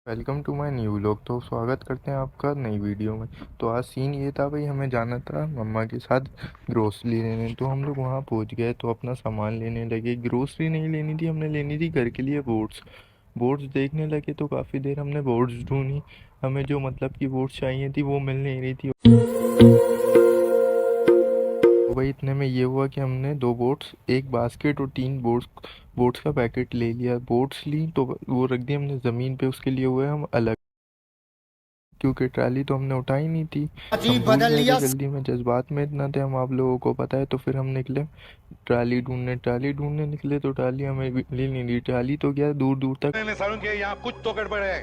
Welcome to my new vlog. तो स्वागत करते हैं आपका नई वीडियो में। तो आज सीन ये था भाई, हमें जाना था मम्मा के साथ ग्रोसरी लेने। तो हम लोग वहाँ पहुँच गए तो अपना सामान लेने लगे। ग्रोसरी नहीं लेनी थी, हमने लेनी थी घर के लिए बोर्ड्स। बोर्ड्स देखने लगे तो काफ़ी देर हमने बोर्ड्स ढूंढी। हमें जो मतलब कि बोर्ड्स चाहिए थी वो मिल नहीं रही थी। तो भाई इतने में ये हुआ कि हमने 2 बोट्स, एक बास्केट और 3 बोट्स बोट्स का पैकेट ले लिया। बोट्स ली तो वो रख दी हमने ज़मीन पे। उसके लिए हुए हम अलग, क्योंकि ट्राली तो हमने उठाई नहीं थी। हम अजीब भूल बदल गए थे, लिया। जल्दी में जज्बात में इतना थे हम, आप लोगों को पता है। तो फिर हम निकले ट्राली ढूंढने निकले तो ट्राली हमें मिली नहीं रही। ट्राली तो गया दूर दूर तक, मैं सारुण के यहाँ कुछ तो गड़बड़ है।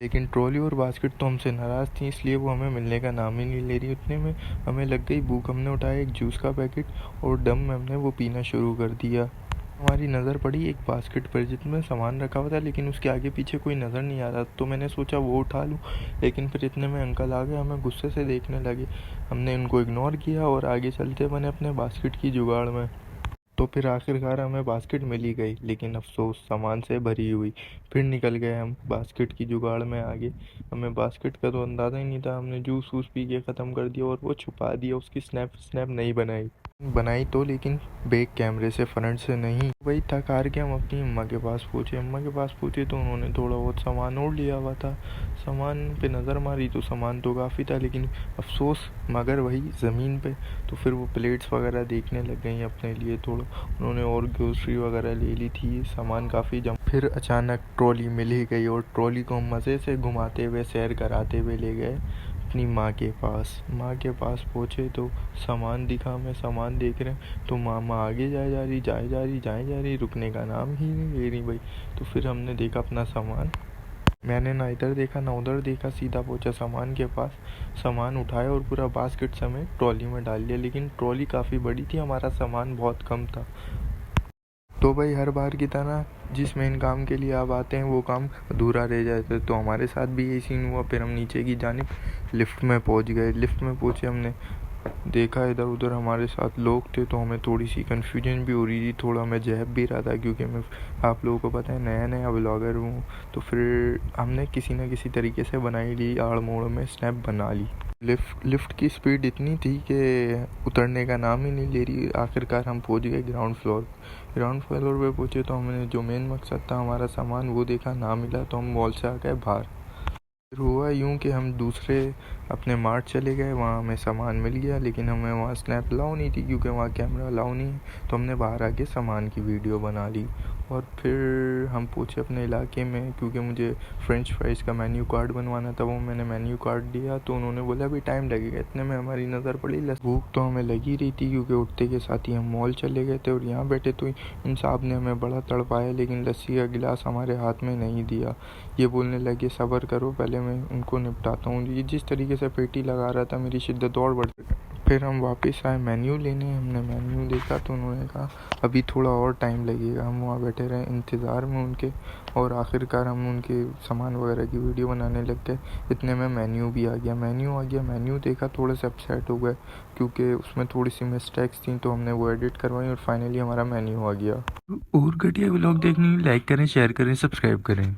लेकिन ट्रॉली और बास्केट तो हमसे नाराज़ थी, इसलिए वो हमें मिलने का नाम ही नहीं ले रही। उतने में हमें लग गई भूख। हमने उठाया एक जूस का पैकेट और दम में हमने वो पीना शुरू कर दिया। हमारी नज़र पड़ी एक बास्केट पर जिसमें सामान रखा हुआ था, लेकिन उसके आगे पीछे कोई नज़र नहीं आ रहा। तो मैंने सोचा वो उठा लूँ, लेकिन फिर इतने में अंकल आ गए, हमें गुस्से से देखने लगे। हमने उनको इग्नोर किया और आगे चलते बने अपने बास्केट की जुगाड़ में। तो फिर आखिरकार हमें बास्केट मिल ही गई, लेकिन अफसोस सामान से भरी हुई। फिर निकल गए हम बास्केट की जुगाड़ में आगे। हमें बास्केट का तो अंदाज़ा ही नहीं था। हमने जूस वूस पी के ख़त्म कर दिया और वो छुपा दिया। उसकी स्नैप स्नैप नहीं बनाई। बनाई तो, लेकिन बैक कैमरे से, फ्रंट से नहीं। वही थक हार के हम अपनी अम्मा के पास पहुँचे। अम्मा के पास पहुँचे तो उन्होंने थोड़ा बहुत सामान और लिया हुआ था। सामान पे नज़र मारी तो सामान तो काफ़ी था, लेकिन अफसोस मगर वही ज़मीन पे। तो फिर वो प्लेट्स वगैरह देखने लग गई अपने लिए थोड़ा। उन्होंने और ग्रोसरी वगैरह ले ली थी, सामान काफ़ी जम। फिर अचानक ट्रॉली मिल ही गई और ट्रॉली को हम मज़े से घुमाते हुए, सैर कराते हुए ले गए अपनी माँ के पास। माँ के पास पहुँचे तो सामान दिखा। हमें सामान देख रहे हैं तो मामा आगे जाए जा रही, रुकने का नाम ही नहीं ले रही भाई। तो फिर हमने देखा अपना सामान। मैंने ना इधर देखा ना उधर देखा, सीधा पहुंचा सामान के पास। सामान उठाया और पूरा बास्केट समेत ट्रॉली में डाल लिया। लेकिन ट्रॉली काफ़ी बड़ी थी, हमारा सामान बहुत कम था। तो भाई हर बार की तरह जिस मेन काम के लिए आप आते हैं वो काम अधूरा रह जाता है। तो हमारे साथ भी यही सीन हुआ। फिर हम नीचे की जानिब लिफ्ट में पहुंच गए। लिफ्ट में पहुंचे, हमने देखा इधर उधर हमारे साथ लोग थे, तो हमें थोड़ी सी कन्फ्यूजन भी हो रही थी, थोड़ा मैं जैब भी रहा था, क्योंकि मैं, आप लोगों को पता है, नया नया व्लॉगर हूँ। तो फिर हमने किसी न किसी तरीके से बनाई ली, आड़ मोड़ में स्नैप बना ली। लिफ्ट की स्पीड इतनी थी कि उतरने का नाम ही नहीं ले रही। आखिरकार हम पहुँच गए ग्राउंड फ्लोर पे पहुँचे तो हमने जो मेन मकसद था हमारा सामान वो देखा, ना मिला। तो हम मॉल से आ गए बाहर। फिर हुआ यूँ कि हम दूसरे अपने मार्ट चले गए, वहाँ हमें सामान मिल गया, लेकिन हमें वहाँ स्नैप अलाउ नहीं थी, क्योंकि वहाँ कैमरा अलाउ नहीं है। तो हमने बाहर आके सामान की वीडियो बना ली। और फिर हम पूछे अपने इलाके में, क्योंकि मुझे फ्रेंच फ्राइज़ का मेन्यू कार्ड बनवाना था। वो मैंने मेन्यू कार्ड दिया तो उन्होंने बोला अभी टाइम लगेगा। इतने में हमारी नज़र पड़ी भूख तो हमें लगी रही थी, क्योंकि उठते के साथ ही हम मॉल चले गए थे और यहाँ बैठे तो इन साहब ने हमें बड़ा तड़पाया, लेकिन लस्सी का गिलास हमारे हाथ में नहीं दिया। ये बोलने लगे सब्र करो, पहले मैं उनको निपटाता हूँ। ये जिस तरीके से पेटी लगा रहा था, मेरी शिद्दत और बढ़ गई। फिर हम वापस आए मेन्यू लेने। हमने मेन्यू देखा तो उन्होंने कहा अभी थोड़ा और टाइम लगेगा। हम वहाँ बैठे रहे इंतज़ार में उनके, और आखिरकार हम उनके सामान वगैरह की वीडियो बनाने लग गए। इतने में मेन्यू भी आ गया। मेन्यू देखा, थोड़े से अपसेट हो गए, क्योंकि उसमें थोड़ी सी मिस्टेक्स थी। तो हमने वो एडिट करवाई और फाइनली हमारा मेन्यू आ गया। और घटिया व्लॉग देखने के लिए लाइक करें, शेयर करें, सब्सक्राइब करें।